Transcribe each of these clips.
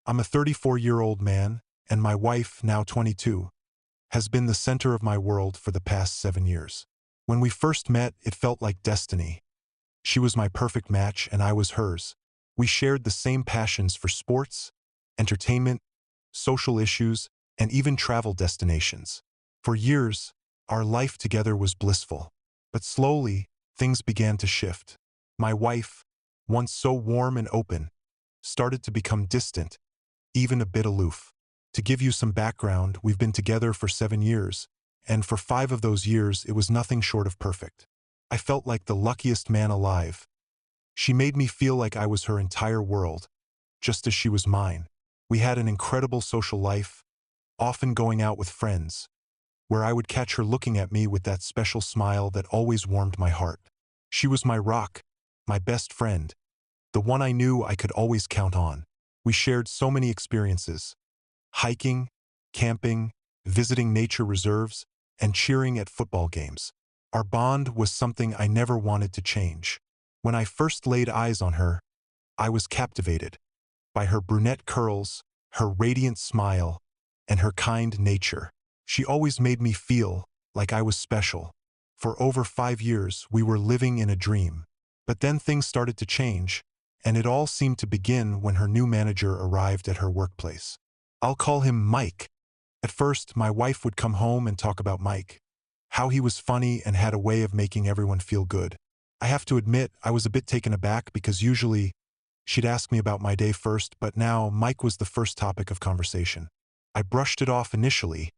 I'm a 34-year-old man, and my wife, now 22, has been the center of my world for the past 7 years. When we first met, it felt like destiny. She was my perfect match, and I was hers. We shared the same passions for sports, entertainment, social issues, and even travel destinations. For years, our life together was blissful. But slowly, things began to shift. My wife, once so warm and open, started to become distant, even a bit aloof. To give you some background, we've been together for 7 years, and for 5 of those years it was nothing short of perfect. I felt like the luckiest man alive. She made me feel like I was her entire world, just as she was mine. We had an incredible social life, often going out with friends, where I would catch her looking at me with that special smile that always warmed my heart. She was my rock, my best friend, the one I knew I could always count on. We shared so many experiences: hiking, camping, visiting nature reserves, and cheering at football games. Our bond was something I never wanted to change. When I first laid eyes on her, I was captivated by her brunette curls, her radiant smile, and her kind nature. She always made me feel like I was special. For over 5 years, we were living in a dream. But then things started to change, and it all seemed to begin when her new manager arrived at her workplace. I'll call him Mike. At first, my wife would come home and talk about Mike, how he was funny and had a way of making everyone feel good. I have to admit, I was a bit taken aback because usually she'd ask me about my day first, but now Mike was the first topic of conversation. I brushed it off initially,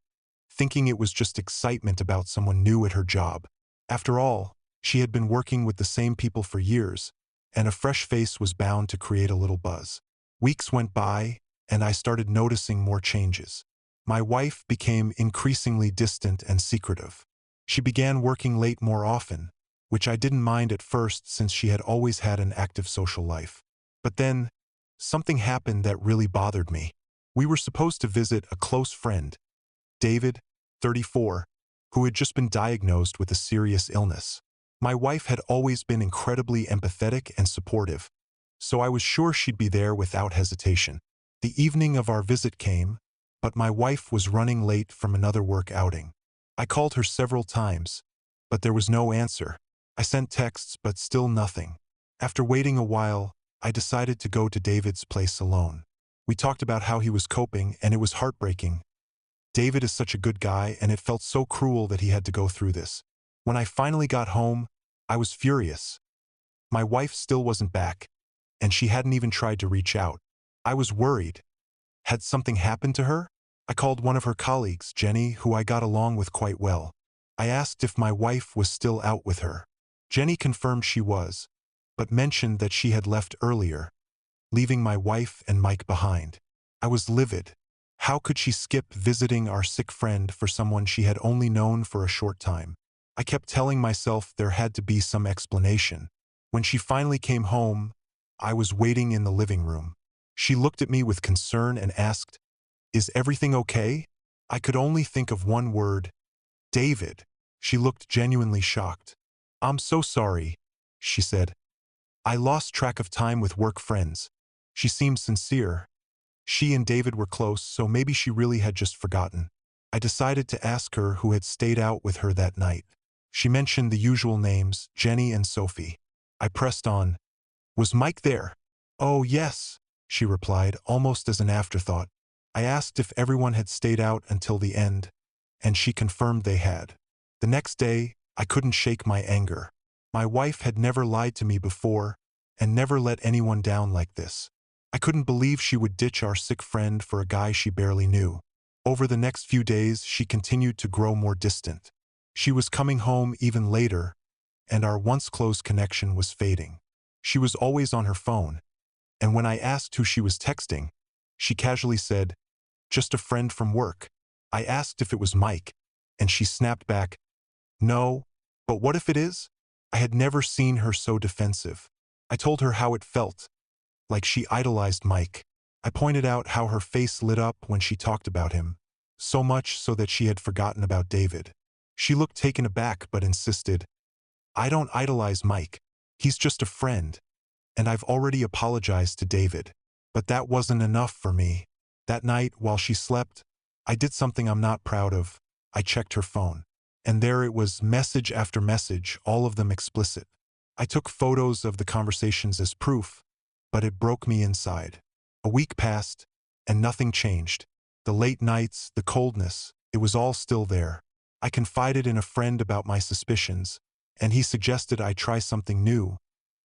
thinking it was just excitement about someone new at her job. After all, she had been working with the same people for years, and a fresh face was bound to create a little buzz. Weeks went by, and I started noticing more changes. My wife became increasingly distant and secretive. She began working late more often, which I didn't mind at first since she had always had an active social life. But then, something happened that really bothered me. We were supposed to visit a close friend, David, 34, who had just been diagnosed with a serious illness. My wife had always been incredibly empathetic and supportive, so I was sure she'd be there without hesitation. The evening of our visit came, but my wife was running late from another work outing. I called her several times, but there was no answer. I sent texts, but still nothing. After waiting a while, I decided to go to David's place alone. We talked about how he was coping, and it was heartbreaking. David is such a good guy, and it felt so cruel that he had to go through this. When I finally got home, I was furious. My wife still wasn't back, and she hadn't even tried to reach out. I was worried. Had something happened to her? I called one of her colleagues, Jenny, who I got along with quite well. I asked if my wife was still out with her. Jenny confirmed she was, but mentioned that she had left earlier, leaving my wife and Mike behind. I was livid. How could she skip visiting our sick friend for someone she had only known for a short time? I kept telling myself there had to be some explanation. When she finally came home, I was waiting in the living room. She looked at me with concern and asked, "Is everything okay?" I could only think of one word: David. She looked genuinely shocked. "I'm so sorry," she said. "I lost track of time with work friends." She seemed sincere. She and David were close, so maybe she really had just forgotten. I decided to ask her who had stayed out with her that night. She mentioned the usual names, Jenny and Sophie. I pressed on. "Was Mike there?" "Oh, yes," she replied, almost as an afterthought. I asked if everyone had stayed out until the end, and she confirmed they had. The next day, I couldn't shake my anger. My wife had never lied to me before, and never let anyone down like this. I couldn't believe she would ditch our sick friend for a guy she barely knew. Over the next few days, she continued to grow more distant. She was coming home even later, and our once close connection was fading. She was always on her phone, and when I asked who she was texting, she casually said, "Just a friend from work." I asked if it was Mike, and she snapped back, "No, but what if it is?" I had never seen her so defensive. I told her how it felt, like she idolized Mike. I pointed out how her face lit up when she talked about him, so much so that she had forgotten about David. She looked taken aback but insisted, "I don't idolize Mike. He's just a friend, and I've already apologized to David." But that wasn't enough for me. That night, while she slept, I did something I'm not proud of. I checked her phone. And there it was, message after message, all of them explicit. I took photos of the conversations as proof, but it broke me inside. A week passed, and nothing changed. The late nights, the coldness, it was all still there. I confided in a friend about my suspicions, and he suggested I try something new,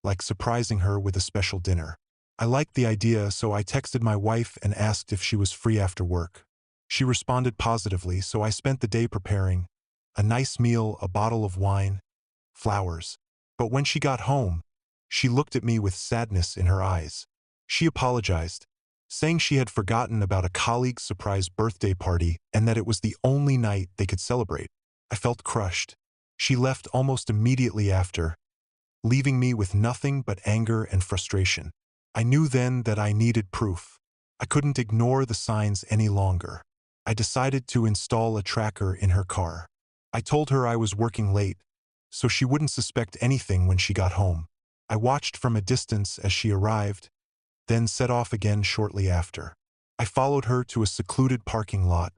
like surprising her with a special dinner. I liked the idea, so I texted my wife and asked if she was free after work. She responded positively, so I spent the day preparing a nice meal, a bottle of wine, flowers. But when she got home, she looked at me with sadness in her eyes. She apologized, saying she had forgotten about a colleague's surprise birthday party and that it was the only night they could celebrate. I felt crushed. She left almost immediately after, leaving me with nothing but anger and frustration. I knew then that I needed proof. I couldn't ignore the signs any longer. I decided to install a tracker in her car. I told her I was working late, so she wouldn't suspect anything when she got home. I watched from a distance as she arrived, then set off again shortly after. I followed her to a secluded parking lot,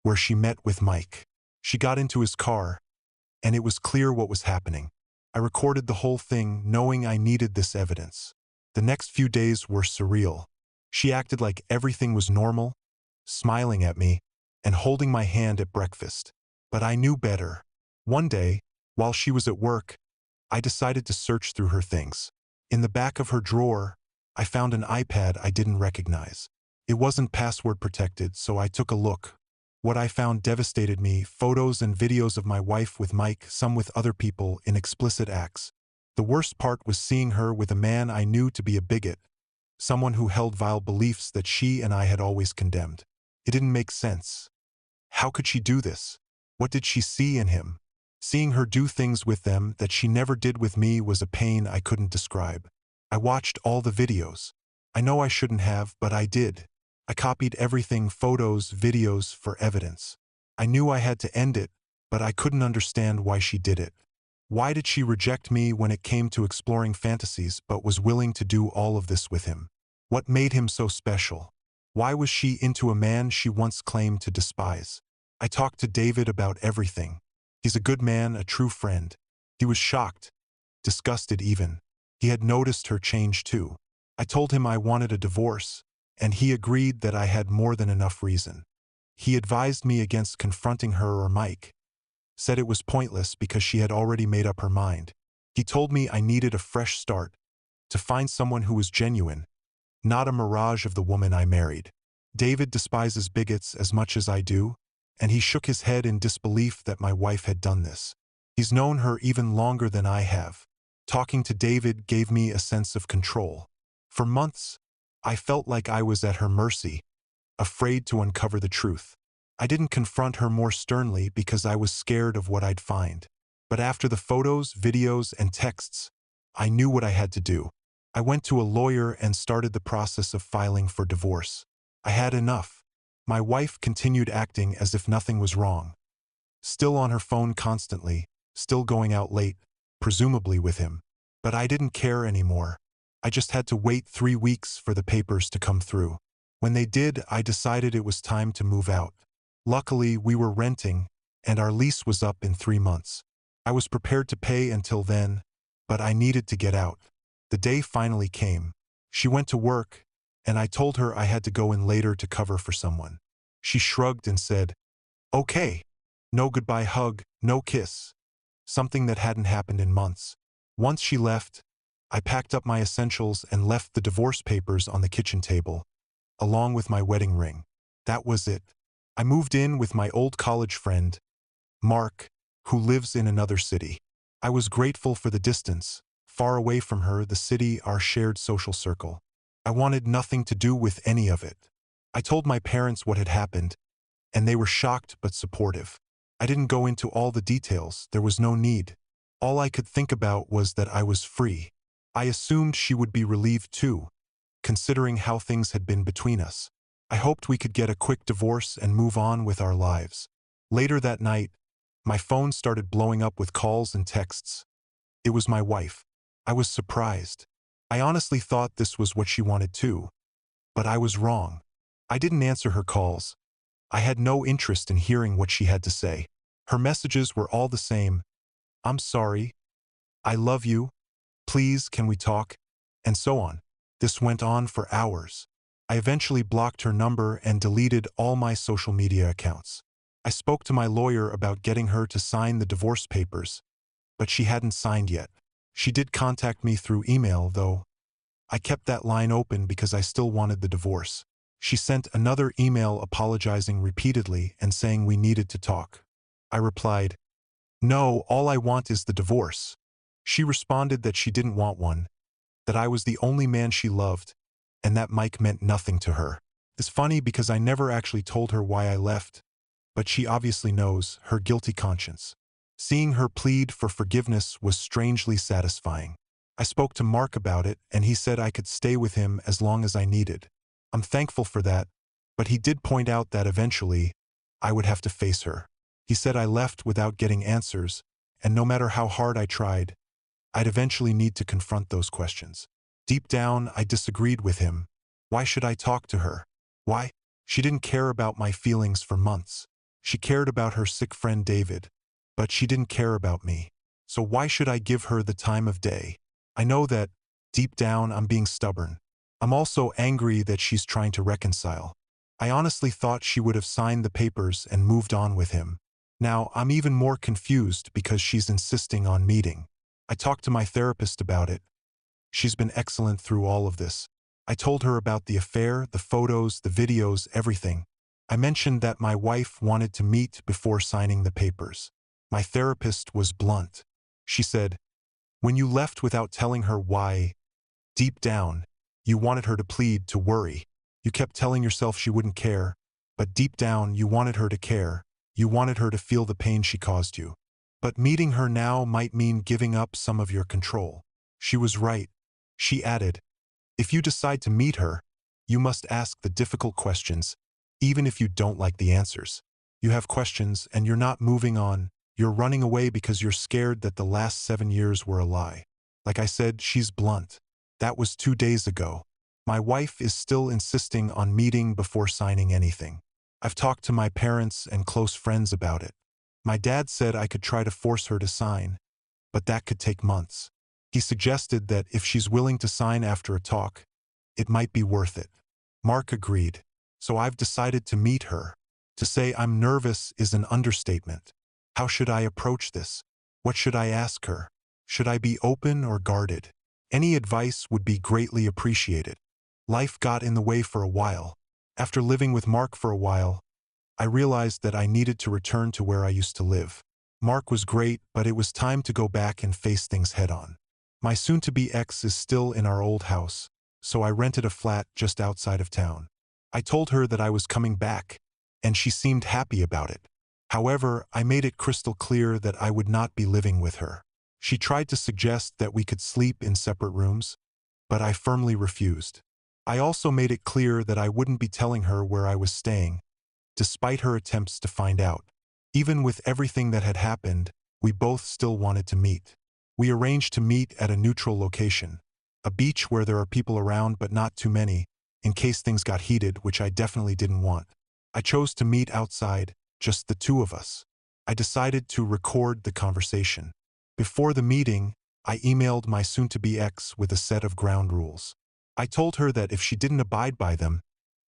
where she met with Mike. She got into his car, and it was clear what was happening. I recorded the whole thing, knowing I needed this evidence. The next few days were surreal. She acted like everything was normal, smiling at me, and holding my hand at breakfast. But I knew better. One day, while she was at work, I decided to search through her things. In the back of her drawer, I found an iPad I didn't recognize. It wasn't password protected, so I took a look. What I found devastated me: photos and videos of my wife with Mike, some with other people, in explicit acts. The worst part was seeing her with a man I knew to be a bigot, someone who held vile beliefs that she and I had always condemned. It didn't make sense. How could she do this? What did she see in him? Seeing her do things with them that she never did with me was a pain I couldn't describe. I watched all the videos. I know I shouldn't have, but I did. I copied everything, photos, videos, for evidence. I knew I had to end it, but I couldn't understand why she did it. Why did she reject me when it came to exploring fantasies but was willing to do all of this with him? What made him so special? Why was she into a man she once claimed to despise? I talked to David about everything. He's a good man, a true friend. He was shocked, disgusted even. He had noticed her change too. I told him I wanted a divorce, and he agreed that I had more than enough reason. He advised me against confronting her or Mike, said it was pointless because she had already made up her mind. He told me I needed a fresh start, to find someone who was genuine, not a mirage of the woman I married. David despises bigots as much as I do, and he shook his head in disbelief that my wife had done this. He's known her even longer than I have. Talking to David gave me a sense of control. For months, I felt like I was at her mercy, afraid to uncover the truth. I didn't confront her more sternly because I was scared of what I'd find. But after the photos, videos, and texts, I knew what I had to do. I went to a lawyer and started the process of filing for divorce. I had enough. My wife continued acting as if nothing was wrong. Still on her phone constantly, still going out late, presumably with him. But I didn't care anymore. I just had to wait 3 weeks for the papers to come through. When they did, I decided it was time to move out. Luckily, we were renting, and our lease was up in 3 months. I was prepared to pay until then, but I needed to get out. The day finally came. She went to work, and I told her I had to go in later to cover for someone. She shrugged and said, "Okay." No goodbye hug, no kiss. Something that hadn't happened in months. Once she left, I packed up my essentials and left the divorce papers on the kitchen table, along with my wedding ring. That was it. I moved in with my old college friend, Mark, who lives in another city. I was grateful for the distance, far away from her, the city, our shared social circle. I wanted nothing to do with any of it. I told my parents what had happened, and they were shocked but supportive. I didn't go into all the details, there was no need. All I could think about was that I was free. I assumed she would be relieved too, considering how things had been between us. I hoped we could get a quick divorce and move on with our lives. Later that night, my phone started blowing up with calls and texts. It was my wife. I was surprised. I honestly thought this was what she wanted too. But I was wrong. I didn't answer her calls. I had no interest in hearing what she had to say. Her messages were all the same. I'm sorry. I love you. Please, can we talk? And so on. This went on for hours. I eventually blocked her number and deleted all my social media accounts. I spoke to my lawyer about getting her to sign the divorce papers, but she hadn't signed yet. She did contact me through email, though. I kept that line open because I still wanted the divorce. She sent another email apologizing repeatedly and saying we needed to talk. I replied, "No, all I want is the divorce." She responded that she didn't want one, that I was the only man she loved, and that Mike meant nothing to her. It's funny because I never actually told her why I left, but she obviously knows, her guilty conscience. Seeing her plead for forgiveness was strangely satisfying. I spoke to Mark about it, and he said I could stay with him as long as I needed. I'm thankful for that, but he did point out that eventually, I would have to face her. He said I left without getting answers, and no matter how hard I tried, I'd eventually need to confront those questions. Deep down, I disagreed with him. Why should I talk to her? Why? She didn't care about my feelings for months. She cared about her sick friend David, but she didn't care about me. So why should I give her the time of day? I know that, deep down, I'm being stubborn. I'm also angry that she's trying to reconcile. I honestly thought she would have signed the papers and moved on with him. Now, I'm even more confused because she's insisting on meeting. I talked to my therapist about it. She's been excellent through all of this. I told her about the affair, the photos, the videos, everything. I mentioned that my wife wanted to meet before signing the papers. My therapist was blunt. She said, "When you left without telling her why, deep down, you wanted her to plead, to worry. You kept telling yourself she wouldn't care, but deep down you wanted her to care. You wanted her to feel the pain she caused you. But meeting her now might mean giving up some of your control." She was right. She added, "If you decide to meet her, you must ask the difficult questions, even if you don't like the answers. You have questions and you're not moving on. You're running away because you're scared that the last 7 years were a lie." Like I said, she's blunt. That was 2 days ago. My wife is still insisting on meeting before signing anything. I've talked to my parents and close friends about it. My dad said I could try to force her to sign, but that could take months. He suggested that if she's willing to sign after a talk, it might be worth it. Mark agreed. So I've decided to meet her. To say I'm nervous is an understatement. How should I approach this? What should I ask her? Should I be open or guarded? Any advice would be greatly appreciated. Life got in the way for a while. After living with Mark for a while, I realized that I needed to return to where I used to live. Mark was great, but it was time to go back and face things head-on. My soon-to-be ex is still in our old house, so I rented a flat just outside of town. I told her that I was coming back, and she seemed happy about it. However, I made it crystal clear that I would not be living with her. She tried to suggest that we could sleep in separate rooms, but I firmly refused. I also made it clear that I wouldn't be telling her where I was staying, despite her attempts to find out. Even with everything that had happened, we both still wanted to meet. We arranged to meet at a neutral location, a beach where there are people around but not too many, in case things got heated, which I definitely didn't want. I chose to meet outside, just the two of us. I decided to record the conversation. Before the meeting, I emailed my soon-to-be ex with a set of ground rules. I told her that if she didn't abide by them,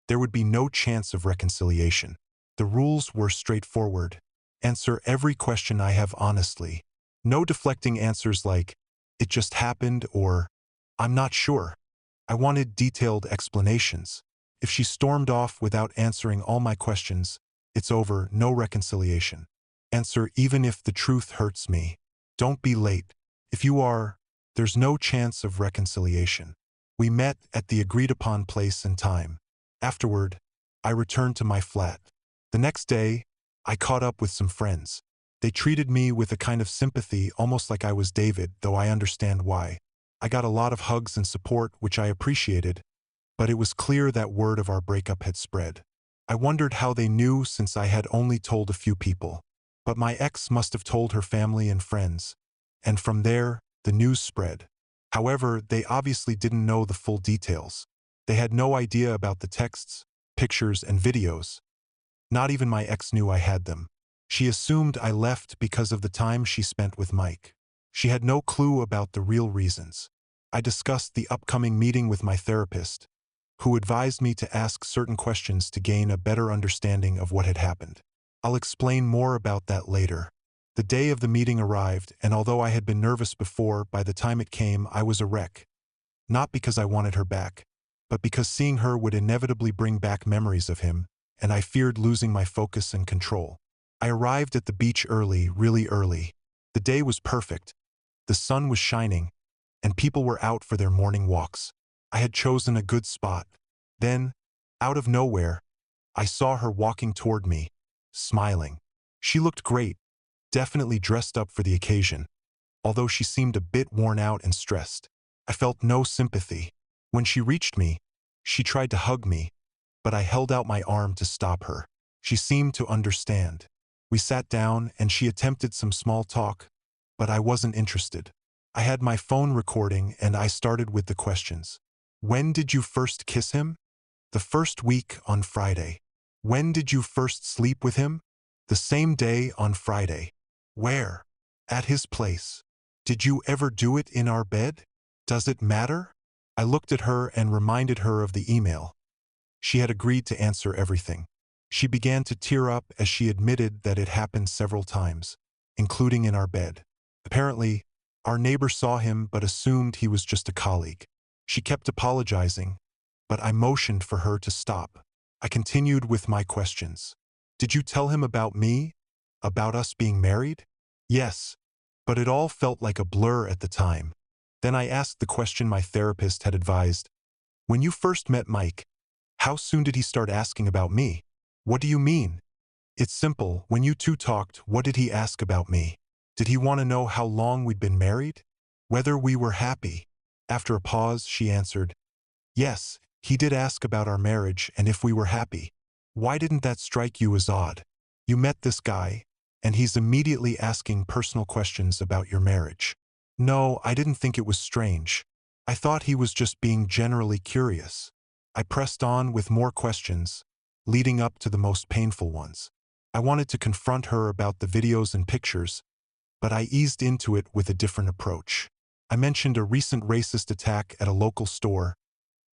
there would be no chance of reconciliation. The rules were straightforward. Answer every question I have honestly. No deflecting answers like, "It just happened," or "I'm not sure." I wanted detailed explanations. If she stormed off without answering all my questions, it's over, no reconciliation. Answer even if the truth hurts me. Don't be late. If you are, there's no chance of reconciliation. We met at the agreed-upon place and time. Afterward, I returned to my flat. The next day, I caught up with some friends. They treated me with a kind of sympathy, almost like I was David, though I understand why. I got a lot of hugs and support, which I appreciated, but it was clear that word of our breakup had spread. I wondered how they knew since I had only told a few people. But my ex must have told her family and friends, and from there, the news spread. However, they obviously didn't know the full details. They had no idea about the texts, pictures, and videos. Not even my ex knew I had them. She assumed I left because of the time she spent with Mike. She had no clue about the real reasons. I discussed the upcoming meeting with my therapist, who advised me to ask certain questions to gain a better understanding of what had happened. I'll explain more about that later. The day of the meeting arrived, and although I had been nervous before, by the time it came, I was a wreck. Not because I wanted her back, but because seeing her would inevitably bring back memories of him, and I feared losing my focus and control. I arrived at the beach early, really early. The day was perfect. The sun was shining, and people were out for their morning walks. I had chosen a good spot. Then, out of nowhere, I saw her walking toward me, smiling. She looked great, definitely dressed up for the occasion, although she seemed a bit worn out and stressed. I felt no sympathy. When she reached me, she tried to hug me, but I held out my arm to stop her. She seemed to understand. We sat down and she attempted some small talk, but I wasn't interested. I had my phone recording and I started with the questions. When did you first kiss him? The first week on Friday. When did you first sleep with him? The same day on Friday. Where? At his place. Did you ever do it in our bed? Does it matter? I looked at her and reminded her of the email. She had agreed to answer everything. She began to tear up as she admitted that it happened several times, including in our bed. Apparently, our neighbor saw him but assumed he was just a colleague. She kept apologizing, but I motioned for her to stop. I continued with my questions. Did you tell him about me? About us being married? Yes, but it all felt like a blur at the time. Then I asked the question my therapist had advised. When you first met Mike, how soon did he start asking about me? What do you mean? It's simple. When you two talked, what did he ask about me? Did he want to know how long we'd been married? Whether we were happy? After a pause, she answered, yes, he did ask about our marriage and if we were happy. Why didn't that strike you as odd? You met this guy, and he's immediately asking personal questions about your marriage. No, I didn't think it was strange. I thought he was just being generally curious. I pressed on with more questions, leading up to the most painful ones. I wanted to confront her about the videos and pictures, but I eased into it with a different approach. I mentioned a recent racist attack at a local store,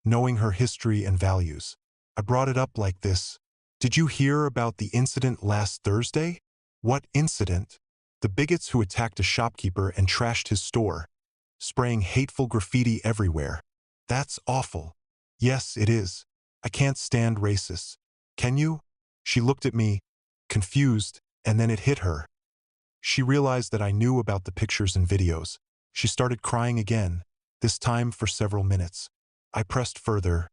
knowing her history and values. I brought it up like this. Did you hear about the incident last Thursday? What incident? The bigots who attacked a shopkeeper and trashed his store, spraying hateful graffiti everywhere. That's awful. Yes, it is. I can't stand racists. Can you? She looked at me, confused, and then it hit her. She realized that I knew about the pictures and videos. She started crying again, this time for several minutes. I pressed further.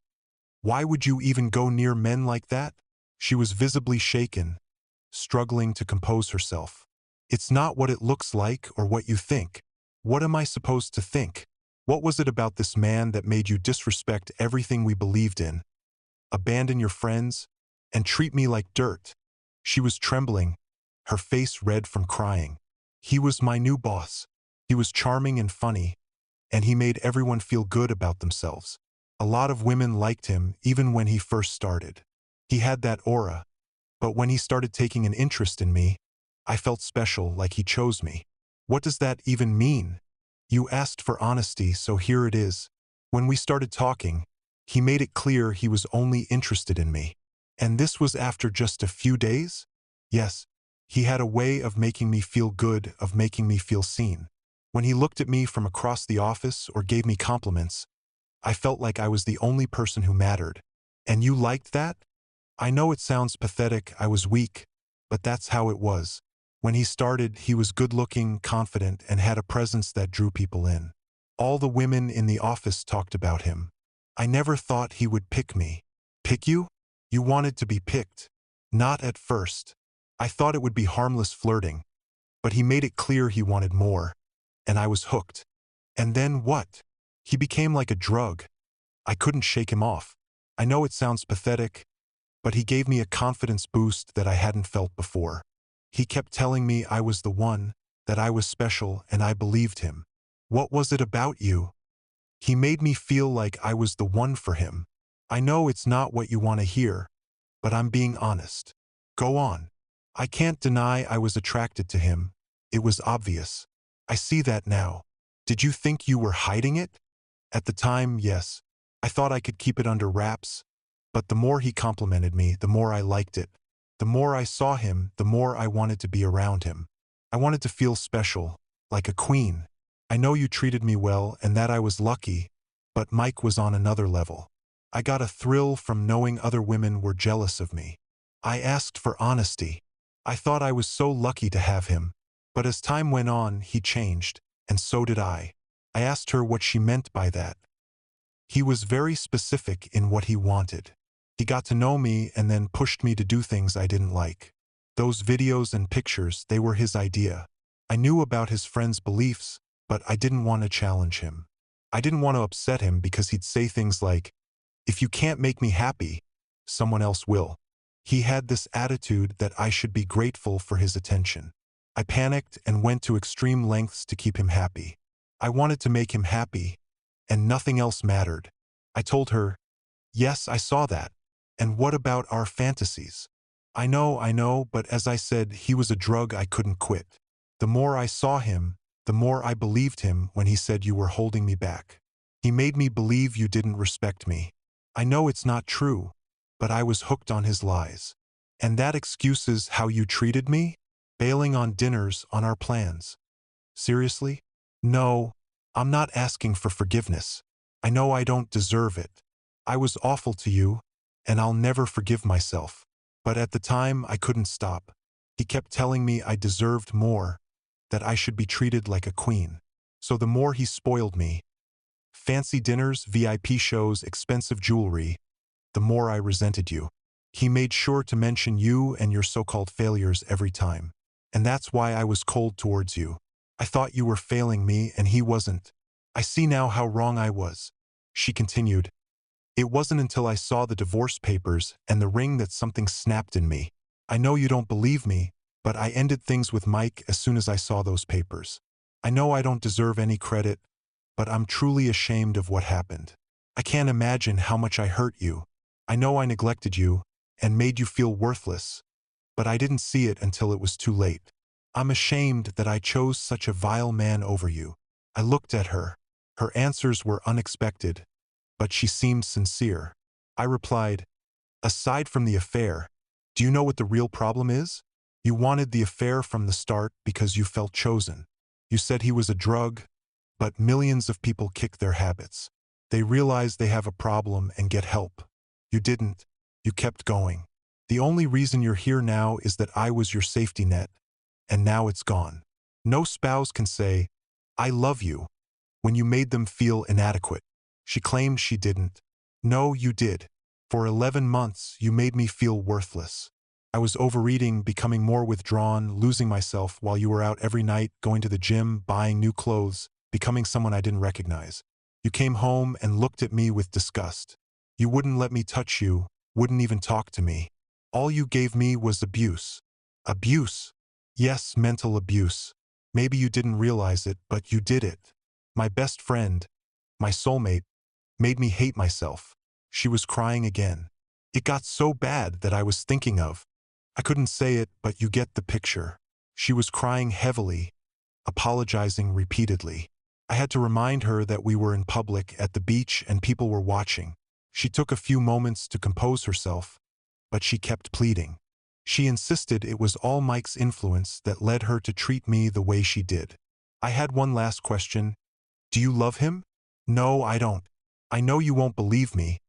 Why would you even go near men like that? She was visibly shaken, struggling to compose herself. It's not what it looks like or what you think. What am I supposed to think? What was it about this man that made you disrespect everything we believed in, abandon your friends, and treat me like dirt? She was trembling, her face red from crying. He was my new boss. He was charming and funny, and he made everyone feel good about themselves. A lot of women liked him even when he first started. He had that aura, but when he started taking an interest in me, I felt special, like he chose me. What does that even mean? You asked for honesty, so here it is. When we started talking, he made it clear he was only interested in me. And this was after just a few days? Yes, he had a way of making me feel good, of making me feel seen. When he looked at me from across the office or gave me compliments, I felt like I was the only person who mattered. And you liked that? I know it sounds pathetic, I was weak, but that's how it was. When he started, he was good-looking, confident, and had a presence that drew people in. All the women in the office talked about him. I never thought he would pick me. Pick you? You wanted to be picked. Not at first. I thought it would be harmless flirting, but he made it clear he wanted more, and I was hooked. And then what? He became like a drug. I couldn't shake him off. I know it sounds pathetic, but he gave me a confidence boost that I hadn't felt before. He kept telling me I was the one, that I was special, and I believed him. What was it about you? He made me feel like I was the one for him. I know it's not what you want to hear, but I'm being honest. Go on. I can't deny I was attracted to him. It was obvious. I see that now. Did you think you were hiding it? At the time, yes. I thought I could keep it under wraps, but the more he complimented me, the more I liked it. The more I saw him, the more I wanted to be around him. I wanted to feel special, like a queen. I know you treated me well and that I was lucky, but Mike was on another level. I got a thrill from knowing other women were jealous of me. I asked for honesty. I thought I was so lucky to have him. But as time went on, he changed, and so did I. I asked her what she meant by that. He was very specific in what he wanted. He got to know me and then pushed me to do things I didn't like. Those videos and pictures, they were his idea. I knew about his friends' beliefs, but I didn't want to challenge him. I didn't want to upset him because he'd say things like, "If you can't make me happy, someone else will." He had this attitude that I should be grateful for his attention. I panicked and went to extreme lengths to keep him happy. I wanted to make him happy, and nothing else mattered. I told her, "Yes, I saw that. And what about our fantasies?" I know, but as I said, he was a drug I couldn't quit. The more I saw him, the more I believed him when he said you were holding me back. He made me believe you didn't respect me. I know it's not true, but I was hooked on his lies. And that excuses how you treated me? Bailing on dinners on our plans. Seriously? No, I'm not asking for forgiveness. I know I don't deserve it. I was awful to you, and I'll never forgive myself. But at the time, I couldn't stop. He kept telling me I deserved more, that I should be treated like a queen. So the more he spoiled me, fancy dinners, VIP shows, expensive jewelry, the more I resented you. He made sure to mention you and your so-called failures every time. And that's why I was cold towards you. I thought you were failing me and he wasn't. I see now how wrong I was. She continued. It wasn't until I saw the divorce papers and the ring that something snapped in me. I know you don't believe me, but I ended things with Mike as soon as I saw those papers. I know I don't deserve any credit, but I'm truly ashamed of what happened. I can't imagine how much I hurt you. I know I neglected you and made you feel worthless, but I didn't see it until it was too late. I'm ashamed that I chose such a vile man over you. I looked at her. Her answers were unexpected, but she seemed sincere. I replied, aside from the affair, do you know what the real problem is? You wanted the affair from the start because you felt chosen. You said he was a drug, but millions of people kick their habits. They realize they have a problem and get help. You didn't. You kept going. The only reason you're here now is that I was your safety net, and now it's gone. No spouse can say, I love you, when you made them feel inadequate. She claimed she didn't. No, you did. For 11 months, you made me feel worthless. I was overeating, becoming more withdrawn, losing myself while you were out every night, going to the gym, buying new clothes, becoming someone I didn't recognize. You came home and looked at me with disgust. You wouldn't let me touch you, wouldn't even talk to me. All you gave me was abuse. Abuse. Yes, mental abuse. Maybe you didn't realize it, but you did it. My best friend, my soulmate, made me hate myself. She was crying again. It got so bad that I was thinking of. I couldn't say it, but you get the picture. She was crying heavily, apologizing repeatedly. I had to remind her that we were in public at the beach and people were watching. She took a few moments to compose herself, but she kept pleading. She insisted it was all Mike's influence that led her to treat me the way she did. I had one last question. Do you love him? No, I don't. I know you won't believe me,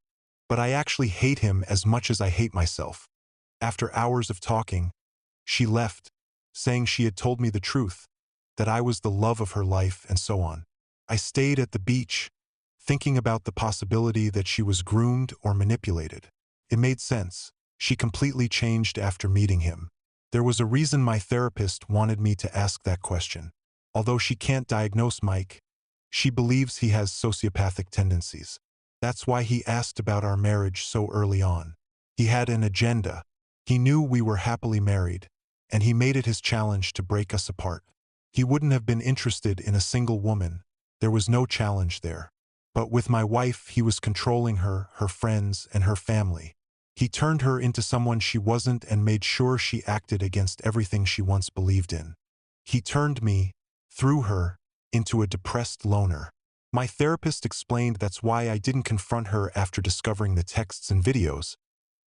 but I actually hate him as much as I hate myself. After hours of talking, she left, saying she had told me the truth, that I was the love of her life and so on. I stayed at the beach, thinking about the possibility that she was groomed or manipulated. It made sense. She completely changed after meeting him. There was a reason my therapist wanted me to ask that question. Although she can't diagnose Mike, she believes he has sociopathic tendencies. That's why he asked about our marriage so early on. He had an agenda. He knew we were happily married, and he made it his challenge to break us apart. He wouldn't have been interested in a single woman. There was no challenge there. But with my wife, he was controlling her, her friends, and her family. He turned her into someone she wasn't and made sure she acted against everything she once believed in. He turned me, through her, into a depressed loner. My therapist explained that's why I didn't confront her after discovering the texts and videos.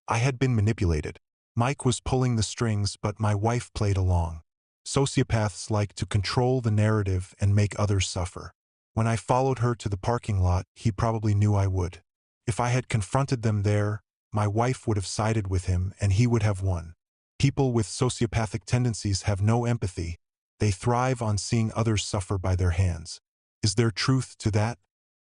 I had been manipulated. Mike was pulling the strings, but my wife played along. Sociopaths like to control the narrative and make others suffer. When I followed her to the parking lot, he probably knew I would. If I had confronted them there, my wife would have sided with him and he would have won. People with sociopathic tendencies have no empathy. They thrive on seeing others suffer by their hands. Is there truth to that?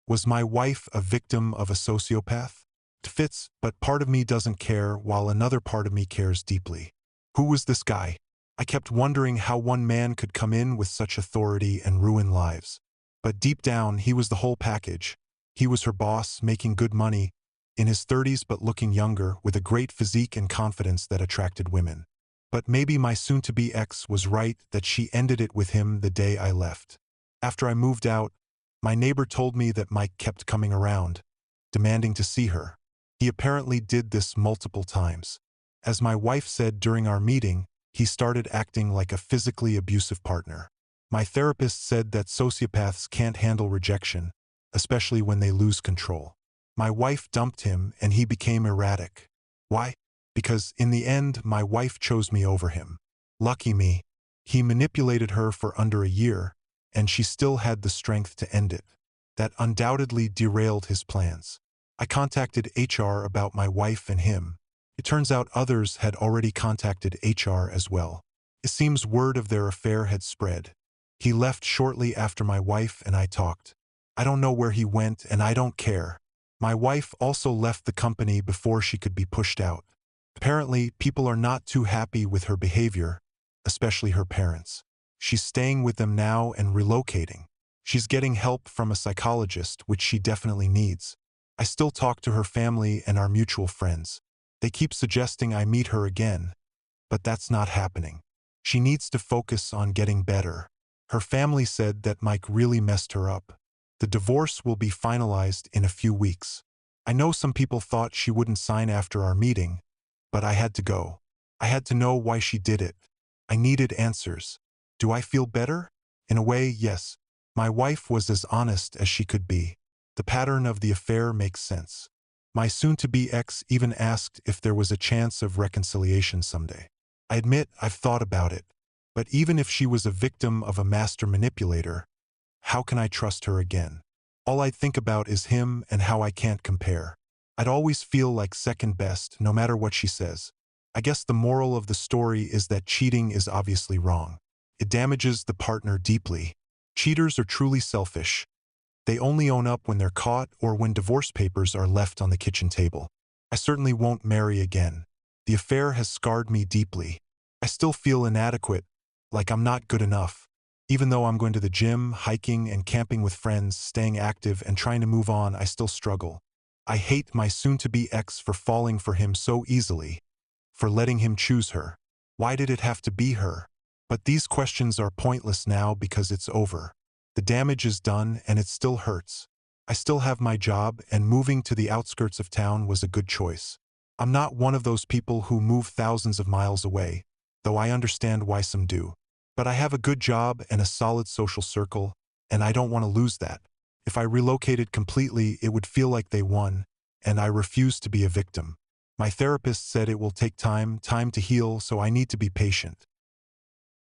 Was my wife a victim of a sociopath? It fits, but part of me doesn't care while another part of me cares deeply. Who was this guy? I kept wondering how one man could come in with such authority and ruin lives. But deep down, he was the whole package. He was her boss, making good money, in his 30s but looking younger, with a great physique and confidence that attracted women. But maybe my soon-to-be ex was right that she ended it with him the day I left. After I moved out, my neighbor told me that Mike kept coming around, demanding to see her. He apparently did this multiple times. As my wife said during our meeting, he started acting like a physically abusive partner. My therapist said that sociopaths can't handle rejection, especially when they lose control. My wife dumped him and he became erratic. Why? Because in the end, my wife chose me over him. Lucky me. He manipulated her for under a year, and she still had the strength to end it. That undoubtedly derailed his plans. I contacted HR about my wife and him. It turns out others had already contacted HR as well. It seems word of their affair had spread. He left shortly after my wife and I talked. I don't know where he went and I don't care. My wife also left the company before she could be pushed out. Apparently, people are not too happy with her behavior, especially her parents. She's staying with them now and relocating. She's getting help from a psychologist, which she definitely needs. I still talk to her family and our mutual friends. They keep suggesting I meet her again, but that's not happening. She needs to focus on getting better. Her family said that Mike really messed her up. The divorce will be finalized in a few weeks. I know some people thought she wouldn't sign after our meeting, but I had to go. I had to know why she did it. I needed answers. Do I feel better? In a way, yes. My wife was as honest as she could be. The pattern of the affair makes sense. My soon-to-be ex even asked if there was a chance of reconciliation someday. I admit I've thought about it. But even if she was a victim of a master manipulator, how can I trust her again? All I think about is him and how I can't compare. I'd always feel like second best, no matter what she says. I guess the moral of the story is that cheating is obviously wrong. It damages the partner deeply. Cheaters are truly selfish. They only own up when they're caught or when divorce papers are left on the kitchen table. I certainly won't marry again. The affair has scarred me deeply. I still feel inadequate, like I'm not good enough. Even though I'm going to the gym, hiking, and camping with friends, staying active and trying to move on, I still struggle. I hate my soon-to-be ex for falling for him so easily, for letting him choose her. Why did it have to be her? But these questions are pointless now because it's over. The damage is done and it still hurts. I still have my job and moving to the outskirts of town was a good choice. I'm not one of those people who move thousands of miles away, though I understand why some do. But I have a good job and a solid social circle, and I don't want to lose that. If I relocated completely, it would feel like they won, and I refuse to be a victim. My therapist said it will take time to heal, so I need to be patient.